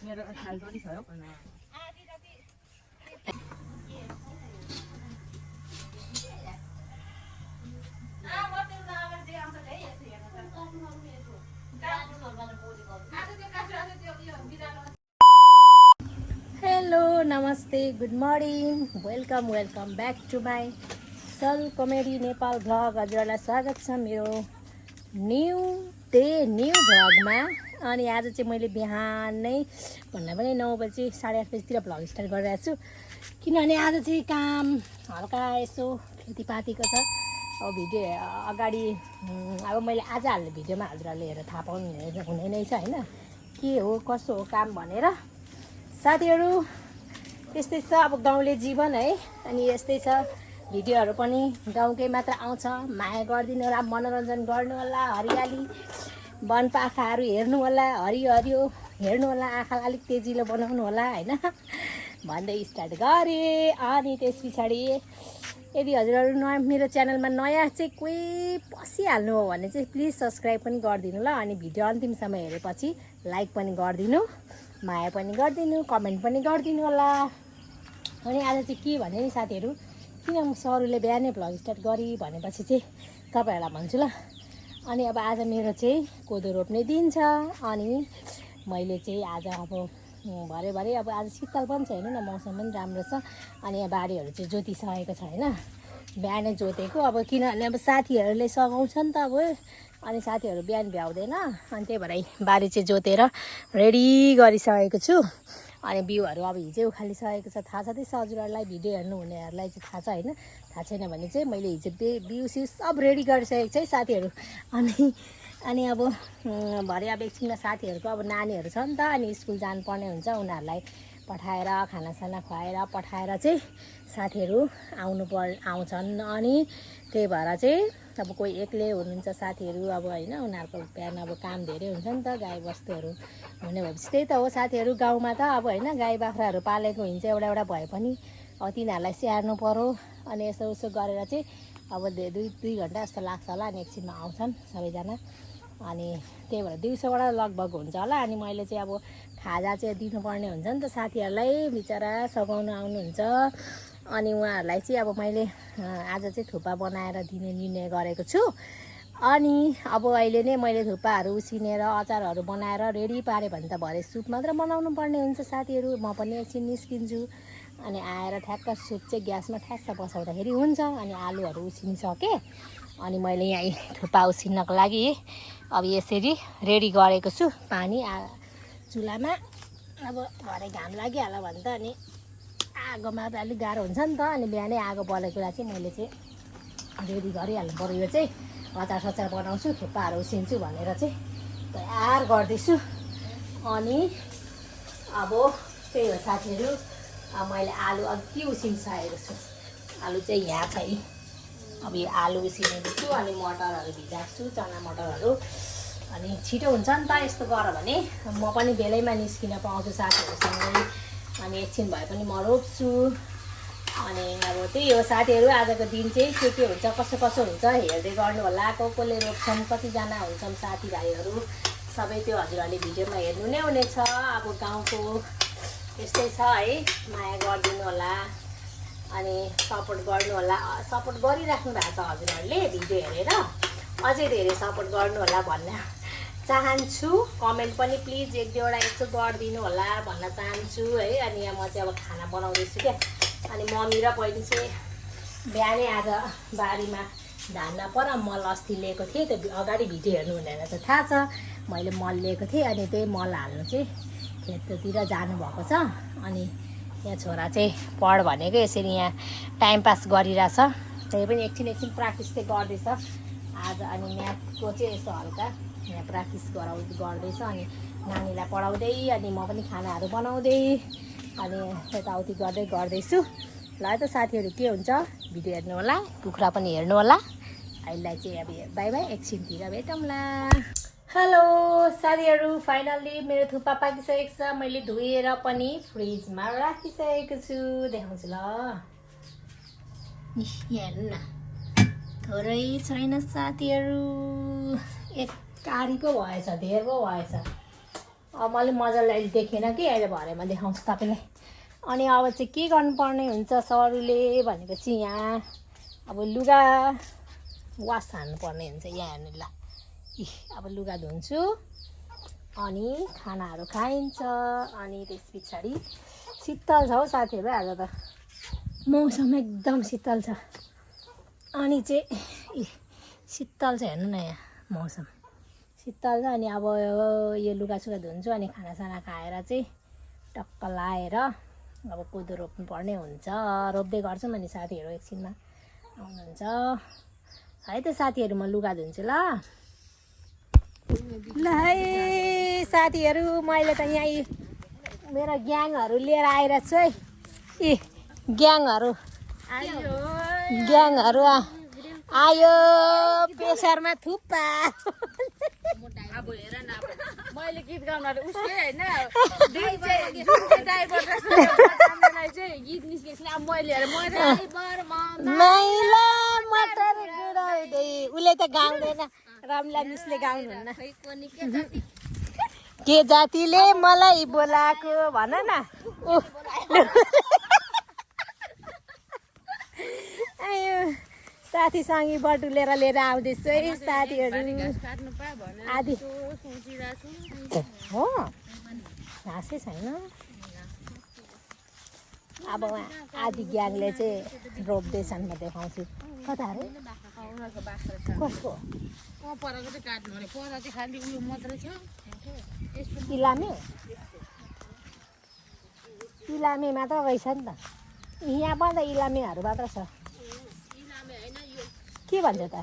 मेरो थाल पनि छ हो हेलो नमस्ते good morning welcome back to my सल कमेडी नेपाल भ्लग हजुरहरूलाई स्वागत छ मेरो न्यू भ्लगमा। अनि आज चाहिँ मैले बिहानै भन्दा पनि 9 बजी 8:30 बजीतिर भ्लग स्टार्ट गरिरहेको छु किनभने आज चाहिँ काम हल्का यसो खेतीपातीको छ। अब भिडियो अगाडि अब मैले आज हाल्ने भिडियोमा हजुरहरूले हेरेर थाहा पाउनु हुने नै छ होइन, के हो कसो हो काम भनेर। साथीहरू त्यस्तै छ अब गाउँले जीवन है। अनि यस्तै छ भिडियोहरू पनि गाउँकै मात्र आउँछ, माया गरिदिनु होला, मनोरञ्जन गर्नु होला, हरियाली वनपाखाहरू हेर्नु होला, हरियो हेर्नु होला, आँखालाई अलिक तेजिलो बनाउनु होला होइन भन्दै स्टार्ट गरेँ। अनि त्यस पछाडि यदि हजुरहरू नयाँ मेरो च्यानलमा नयाँ चाहिँ कोही पसिहाल्नु हो भने चाहिँ प्लिज सब्सक्राइब पनि गरिदिनु ल। अनि भिडियो अन्तिमसम्म हेरेपछि लाइक पनि गरिदिनु, माया पनि गरिदिनु, कमेन्ट पनि गरिदिनु होला। अनि आज चाहिँ के भने नि साथीहरू, किन म सरुले बिहानै भ्लग स्टार्ट गरी भनेपछि चाहिँ तपाईँहरूलाई भन्छु ल। अनि अब आज मेरो चाहिँ कोदो रोप्ने दिन छ। अनि मैले चाहिँ आज अब भरे अब आज शीतल पनि छ हेर्नु न, मौसम पनि राम्रो छ। अनि यहाँ बारीहरू चाहिँ जोतिसकेको छ होइन, बिहानै जोतेको। अब किनभने अब साथीहरूले सघाउँछ नि त अब, अनि साथीहरू बिहान भ्याउँदैन, अनि त्यही भएर बारी चाहिँ जोतेर रेडी गरिसकेको छु। अनि बिउहरू अब हिजो उखालिसकेको छ, थाहा छँदैछ हजुरहरूलाई, भिडियो हेर्नु हुनेहरूलाई चाहिँ थाहा छ होइन। थाहा छैन भने चाहिँ मैले हिजो बिउ सिउ सब रेडी गरिसकेको छ है साथीहरू। अनि अब भरे अब एकछिनमा साथीहरूको अब नानीहरू छ नि त, अनि स्कुल जानुपर्ने हुन्छ, उनीहरूलाई पठाएर खानासाना खुवाएर पठाएर चाहिँ साथीहरू आउँछन्। अनि त्यही भएर चाहिँ अब कोही एक्लै हुनुहुन्छ साथीहरू अब होइन, उनीहरूको बिहान अब काम धेरै हुन्छ नि त, गाई बस्तुहरू हुने भएपछि त्यही त हो साथीहरू। गाउँमा त अब होइन गाई बाख्राहरू पालेको हुन्छ एउटा भए पनि अब तिनीहरूलाई स्याहार्नु पर्यो। अनि यसो गरेर चाहिँ अब 2 घन्टा जस्तो लाग्छ होला, अनि एकछिनमा आउँछन् सबैजना। अनि त्यही भएर दिउँसोबाट लगभग हुन्छ होला। अनि मैले चाहिँ अब खाजा चाहिँ दिनुपर्ने हुन्छ नि त साथीहरूलाई, बिचरा सघाउनु आउनुहुन्छ। अनि उहाँहरूलाई चाहिँ अब मैले आज चाहिँ थुक्पा बनाएर दिने निर्णय गरेको छु। अनि अब अहिले नै मैले थुक्पाहरू उसिनेर अचारहरू बनाएर रेडी पारेँ भने त भरे सुप मात्र बनाउनु पर्ने हुन्छ साथीहरू। म पनि एकछिन निस्किन्छु, अनि आएर ठ्याक्क सुप चाहिँ ग्यासमा ठ्याक्क बसाउँदाखेरि हुन्छ। अनि आलुहरू उसिनिसकेँ, अनि मैले यहाँ थुक्पा उसिन्नको लागि अब यसरी रेडी गरेको छु। पानी चुलामा अब भरे घाम लागिहाल्यो भने त अनि आगोमा त अलिक गाह्रो हुन्छ नि त। अनि बिहानै आगो बलेको कुरा चाहिँ मैले चाहिँ रेडी गरिहाल्नु पऱ्यो। यो चाहिँ अचार बनाउँछु, थुक्पाहरू उसिन्छु भनेर चाहिँ तयार गर्दैछु। अनि अब त्यही हो साथीहरू, अब मैले आलु अघि उसिनिसकेको छु, आलु चाहिँ यहाँ छ है। अब यो आलु उसिनेको छु, अनि मटरहरू भिजाएको छु, चना मटरहरू। अनि छिटो हुन्छ नि त यस्तो गर भने, म पनि बेलैमा निस्किन पाउँछु साथीहरूसँगै। अनि एकछिन भए पनि म रोप्छु। अनि अब त्यही हो साथीहरू, आजको दिन चाहिँ के हुन्छ कसो हुन्छ हेर्दै गर्नु होला। कसले रोप्छन्, कतिजना हुन्छन् साथीभाइहरू, सबै त्यो हजुरहरूले भिडियोमा हेर्नु नै हुनेछ। अब गाउँको यस्तै छ है, माया गरिदिनु होला, अनि सपोर्ट गर्नु होला। सपोर्ट गरिराख्नु भएको छ हजुरहरूले भिडियो हेरेर, अझै धेरै सपोर्ट गर्नु होला भन्न चाहन्छु। कमेन्ट पनि प्लिज 1-2वटा यसो गरिदिनु होला भन्न चाहन्छु है। अनि यहाँ म चाहिँ अब खाना बनाउँदैछु क्या। अनि मम्मी र बहिनी चाहिँ बिहानै आज बारीमा धान नपर मल अस्ति लिएको थिएँ, त्यो अगाडि भिडियो हेर्नु हुनेलाई चाहिँ थाहा छ, मैले मल लिएको थिएँ। अनि त्यही मल हाल्नु चाहिँ खेततिर जानुभएको छ। अनि यहाँ छोरा चाहिँ पढ भनेको यसरी यहाँ टाइम पास गरिरहेछ, त्यही पनि एकछिन प्र्याक्टिस चाहिँ गर्दैछ आज। अनि म्याथको चाहिँ यसो हल्का यहाँ प्र्याक्टिस गर्दैछ। अनि नानीलाई पढाउँदै अनि म पनि खानाहरू बनाउँदै अनि यताउति गर्दैछु। ल त साथीहरू के हुन्छ भिडियो हेर्नु होला, कुखुरा पनि हेर्नु होला। अहिलेलाई चाहिँ अब बाई बाई, एकछिनतिर भेटौँला। हेलो साथीहरू, फाइनल्ली मेरो थुक्पा पाकिसकेको छ। मैले धोएर पनि फ्रिजमा राखिसकेको छु, देखाउँछु ल। हेर्नु न, थोरै छैन साथीहरू, एक कारी पो भएछ, धेर पो भएछ। अब मैले मजाले अहिले देखेन कि अहिले भरेमा देखाउँछु तपाईँलाई। अनि अब चाहिँ के गर्नुपर्ने हुन्छ सरुले भनेपछि यहाँ अब लुगा वास हान्नुपर्ने हुन्छ। यहाँ हेर्नु ल, अब लुगा धुन्छु अनि खानाहरू खाइन्छ। अनि त्यस पछाडि शीतल छ हौ साथीहरू, आज त मौसम एकदम शीतल छ। अनि चाहिँ शीतल छ, हेर्नु न यहाँ मौसम शीतल छ। अनि अब यो लुगासुगा धुन्छु अनि खानासाना खाएर चाहिँ टक्क लाएर अब कोदो रोप्नु पर्ने हुन्छ। रोप्दै गर्छौँ अनि साथीहरू एकछिनमा आउनुहुन्छ है त। साथीहरू म लुगा धुन्छु ल। ल है साथीहरू, मैले त यहाँ मेरो ग्याङहरू लिएर आइरहेको छु है। ग्याङहरू आयो प्रेसरमा थुप्पा। अब हेर न, मैले गीत गाउन उसकै होइन ड्राइभरलाई चाहिँ गीत निस्केको अब मैले हेरेँ मटर गुडाउँदै। उसले त गाउँदैन, रामला मिसले गाउनुहुन्न। के जातिले मलाई बोलाएको भन न। आयो साथीसँगै बटुलेर लिएर आउँदैछु है साथीहरू। आदि हो घाँसै छैन। अब आदि ग्याङले चाहिँ रोप्दैछन्, म देखाउँछु। कता अरे कसको इलामेमा त रहेछ नि त। यहाँ पनि त इलामेहरू मात्र छ। के भन्छ त?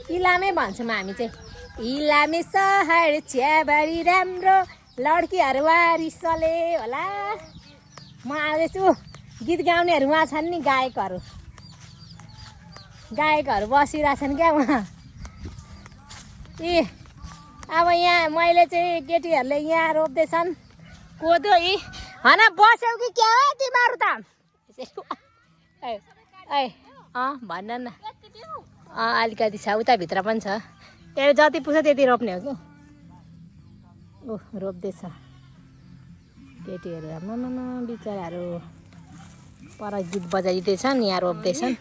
इलामे भन्छौँ हामी चाहिँ। इलामे सहर चियाबारी राम्रो, लड्कीहरू वारिसले होला। म आउँदैछु। गीत गाउनेहरू उहाँ छन् नि, गायकहरू बसिरहेछन् क्या उहाँ। अब यहाँ मैले चाहिँ केटीहरूले यहाँ रोप्दैछन् कोदो। हन बस्यौ कि क्या हो तिमीहरू त? भन्न न। अलिकति छ, उताभित्र पनि छ। त्यसले जति पुग्छ त्यति रोप्ने हो कि। रोप्दैछ केटीहरू। आमामा बिचराहरू पर गीत बजाइदिँदैछन्, यहाँ रोप्दैछन्।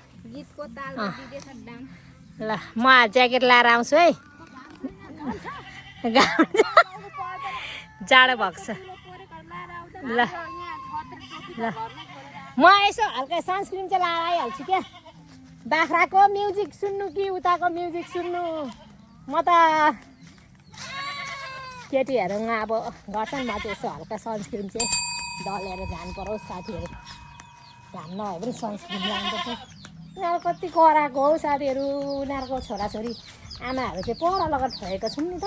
ल म ज्याकेट लाएर आउँछु है। जाडो भएको छ। ल म यसो हल्का सनस्क्रिन चाहिँ लाएर आइहाल्छु क्या। बाख्राको म्युजिक सुन्नु कि उताको म्युजिक सुन्नु? म त केटीहरू अब गर्छन्, म चाहिँ यसो हल्का सनस्क्रिन चाहिँ दलेर जानु परोस् साथीहरू। घाम नभए पनि सनस्क्रिन लानुपर्छ। उनीहरू कति कराएको हौ साथीहरू। उनीहरूको छोराछोरी आमाहरू चाहिँ पर लगेर ठोएको छौँ नि त।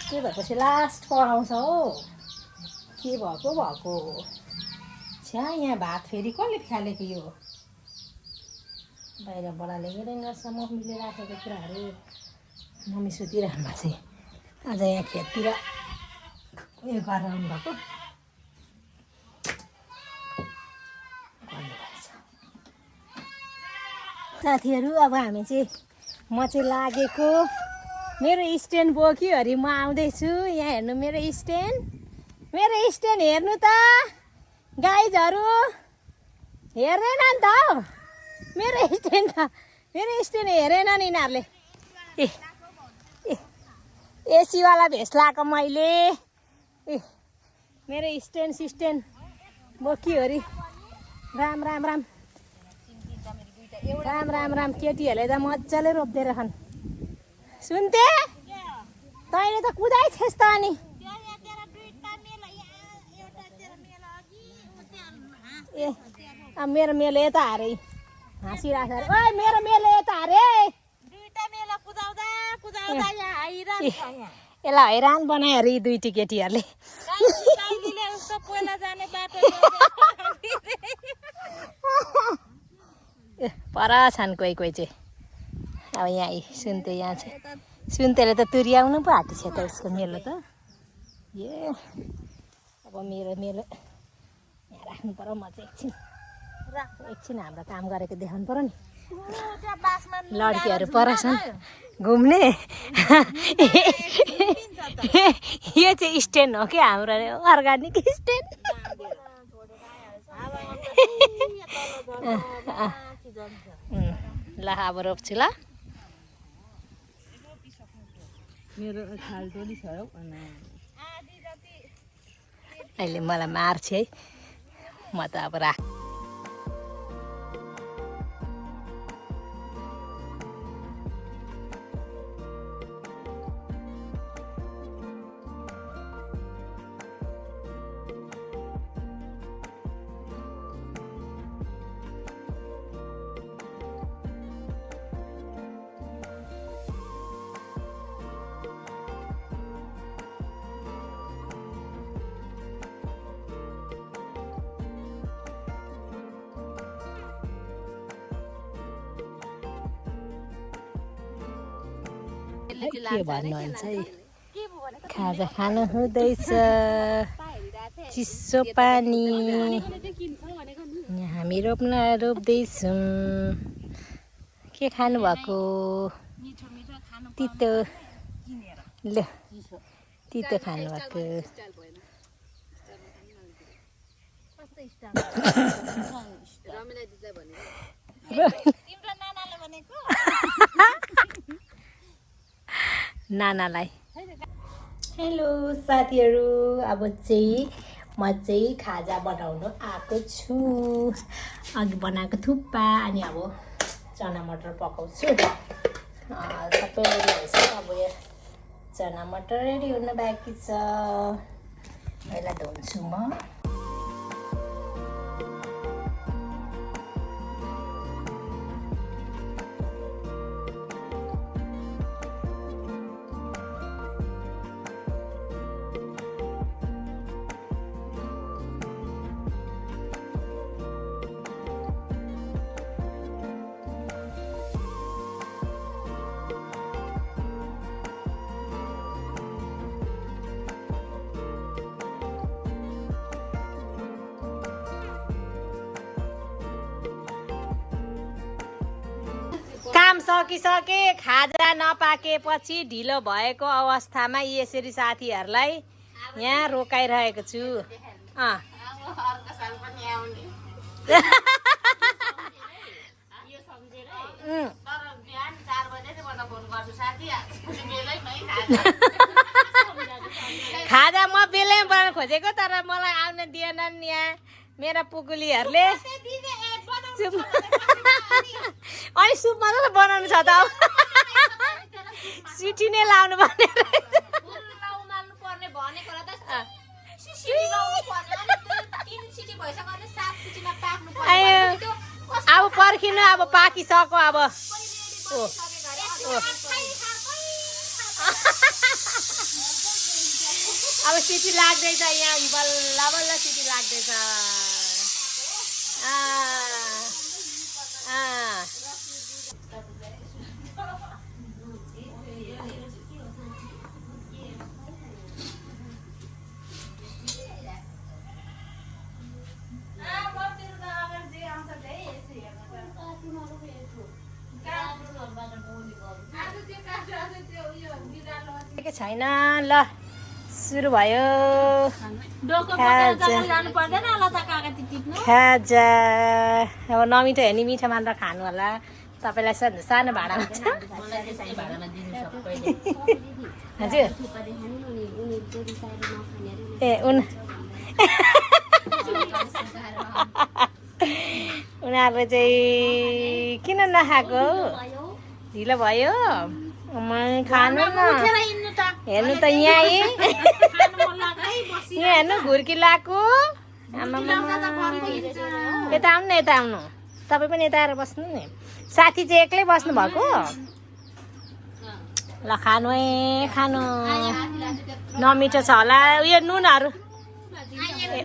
के भएपछि लास्ट कराउँछ हौ। के भएको छ्या, यहाँ भात फेरि कसले फालेको? यो बाहिरबाट ल्याएर गर्छ मम्मीले राखेको कुराहरू। मम्मी सुतिरहनु भएको चाहिँ आज यहाँ खेततिर उयो गरेर आउनुभएको साथीहरू। अब हामी चाहिँ म चाहिँ लागेको मेरो स्ट्यान्ड बोक्यो अरे म आउँदैछु। यहाँ हेर्नु मेरो स्ट्यान्ड हेर्नु त गाइजहरू, हेर्दैन नि त हौ मेरो स्ट्यान्ड हेरेन नि यिनीहरूले। एसीवाला भेस लगाएको मैले। मेरो स्ट्यान्ड बोक्यो अरे। राम केटीहरूले त मजाले रोप्दै रहन्। सुन्थे तैँले त कुदाइ थिएस् त। अनि अब मेरो मेलो यता हारे हाँसिरहेको छ। ओइ मेरो मेलो यता हारे। यसलाई हैरान बनायो अरे यी दुईटी केटीहरूले। पर छन् कोही चाहिँ। अब यहाँ सुन्ते यहाँ चाहिँ सुन्तेले त तुर्याउनु पो आँटिछ त उसको मेलो त। अब मेरो मेलो यहाँ राख्नु पर्यो। म चाहिँ एकछिन हाम्रो काम गरेको देखाउनु पर्यो नि। लड्कीहरू परछन् घुम्ने यो चाहिँ स्ट्यान्ड हो क्या हाम्रो अर्ग्यानिक स्ट्यान्ड ल अब रोप्छु ल मेरो खालटोली छ हौ अहिले मलाई मार्छ है म त अब राख के भन्नुहुन्छ है खाजा खानु हुँदैछ चिसो पानी हामी रोप्दैछौँ के खानुभएको तितो ल तितो खानुभएको नानालाई हेलो साथीहरू अब चाहिँ म चाहिँ खाजा बनाउनु आएको छु अघि बनाएको थुक्पा अनि अब चना मटर पकाउँछु सबै रेडी भइसक्यो अब यो चना मटर रेडी हुन बाँकी छ यसलाई धुन्छु म काम सकिसके खाजा नपाकेपछि ढिलो भएको अवस्थामा यसरी साथीहरूलाई यहाँ रोकाइरहेको छु खाजा म बेलैमा बनाउन खोजेको तर मलाई आउन दिएनन् यहाँ मेरा पुगुलीहरूले अनि सुप मात्र बनाउनु छ त सिटी नै लाउनु पर्ने अब पर्खिनु अब पाकिसक्यो अब अब सिटी लाग्दैछ यहाँ बल्ल बल्ल सिटी लाग्दैछ छैन ल सुरु भयो खाजा अब नमिठो हेर्ने मिठो मात्र खानु होला तपाईँलाई सानो भाडामा छ हजुर ए उनीहरूले चाहिँ किन नखाएको ढिलो भयो खानु न हेर्नु त यहाँ हेर्नु घुर्की लगाएको यता आउनु न यता आउनु तपाईँ पनि यता आएर बस्नु नि साथी चाहिँ एक्लै बस्नु भएको ल खानु है खानु नमिठो छ होला उयो नुनहरू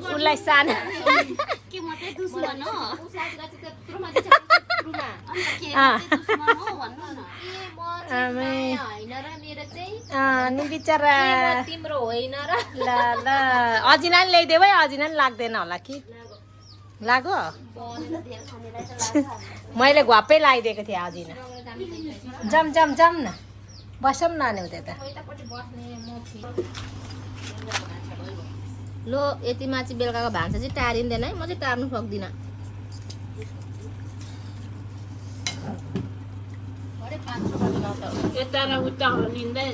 उसलाई सानो अनि बिचरा तिम्रो होइन र ल ल अजिना नि ल्याइदेऊ है अजिना नि लाग्दैन होला कि लाग्यो मैले घप्पै लगाइदिएको थिएँ आज जम जम जम न बसौँ न नि उता त लो यतिमा चाहिँ बेलुकाको भान्सा चाहिँ टारिँदैन है म चाहिँ टार्नु सक्दिनँ यता र उता लिँदै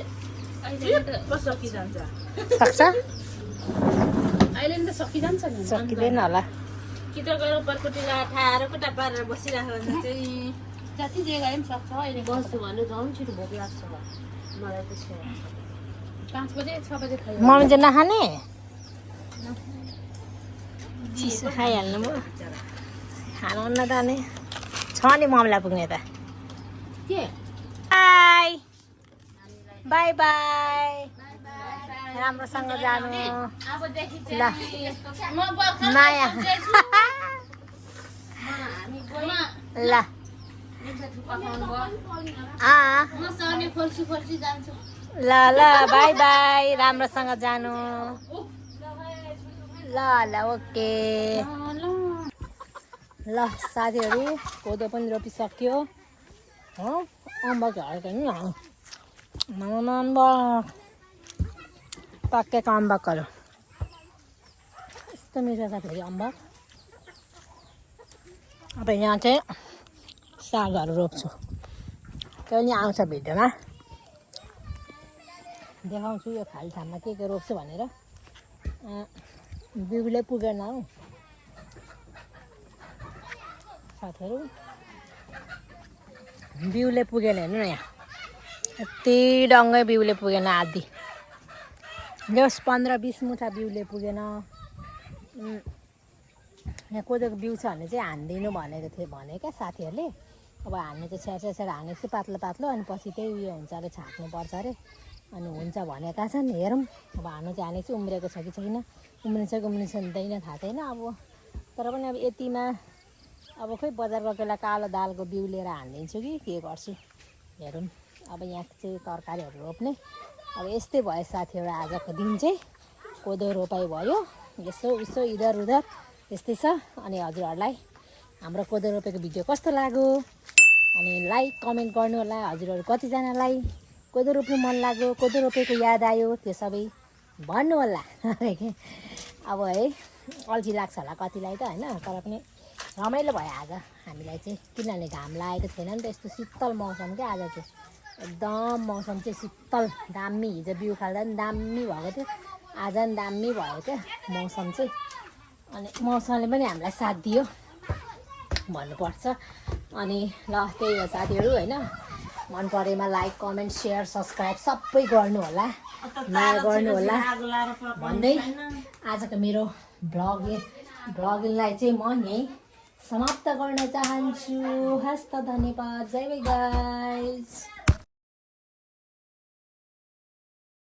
सकिजान्छ सक्छ अहिले त सकिजान्छ नि सकिँदैन होला कि त गएर उपरपट्टि ठाएर कुटा पारेर बसिराख्यो भने चाहिँ जति जे गरे पनि सक्छ अहिले बस्छु भने झन् छिटो भोक लाग्छ मलाई त्यसो 5 बजे 6 बजे खायो मम्मी चाहिँ नखाने चिसो खाइहाल्नु म खानु नजाने छ नि मम्मीलाई पुग्ने त के बाई बाई बाई राम्रोसँग जानु अबदेखि ल म बर्खा माया ल म सर्ने खोल्छु जान्छु ल ल बाई बाई राम्रोसँग जानु ल ल ओके ल साथीहरू कोदो पनि रोपिसक्यो हो अम्बक झरेको नि अम्बक पाकेको अम्बकहरू यस्तो मिठो छ फेरि अम्बक अब यहाँ चाहिँ सागहरू रोप्छु त्यो पनि आउँछ भिडियोमा देखाउँछु यो खाली ठाउँमा के रोप्छु भनेर बिउले पुगेन हौ साथीहरू बिउले पुगेन हेर्नु न यहाँ यति डङ्गै बिउले पुगेन आदि जस 15-20 मुठा बिउले पुगेन यहाँ कोदोको बिउ छ भने चाहिँ हानिदिनु भने क्या साथीहरूले अब हान्ने चाहिँ स्याहार हानेको चाहिँ पातलो पातलो अनि पछि त्यही उयो हुन्छ अरे छाट्नुपर्छ अरे अनि हुन्छ भनेका छन् हेरौँ अब हान्नु चाहिँ हानेको चाहिँ उम्रेको छ कि छैन उम्रिन्छ कि उम्रिँदैन थाहा छैन अब तर पनि अब यतिमा अब खोइ बजार गएकोलाई कालो दालको बिउ लिएर हानिदिन्छु कि के गर्छु हेरौँ अब यहाँ चाहिँ तरकारीहरू रोप्ने अब यस्तै भयो साथीहरू आजको दिन चाहिँ कोदो रोपाइ भयो यसो इधर उधर त्यस्तै छ अनि हजुरहरूलाई हाम्रो कोदो रोपेको भिडियो कस्तो लाग्यो अनि लाइक कमेन्ट गर्नु होला हजुरहरू कतिजनालाई कोदो रोप्नु मन लाग्यो कोदो रोपेको याद आयो त्यो सबै भन्नु होला अब है अल्छी लाग्छ होला कतिलाई त होइन तर पनि रमाइलो भयो आज हामीलाई चाहिँ किनभने घाम लागेको थिएन नि त यस्तो शीतल मौसम क्या आज चाहिँ एकदम मौसम चाहिँ शीतल दामी हिजो बिउ खाल्दा पनि दामी भएको थियो आज पनि दामी भयो क्या मौसम चाहिँ अनि मौसमले पनि हामीलाई साथ दियो भन्नुपर्छ अनि ल त्यही हो साथीहरू होइन मन परेमा लाइक कमेन्ट सेयर सब्सक्राइब सबै गर्नु होला माया गर्नु होला भन्दै आजको मेरो भ्लगिङलाई चाहिँ म यहीँ समाप्त गर्न चाहन्छु हस्त धन्यवाद जय गाइस।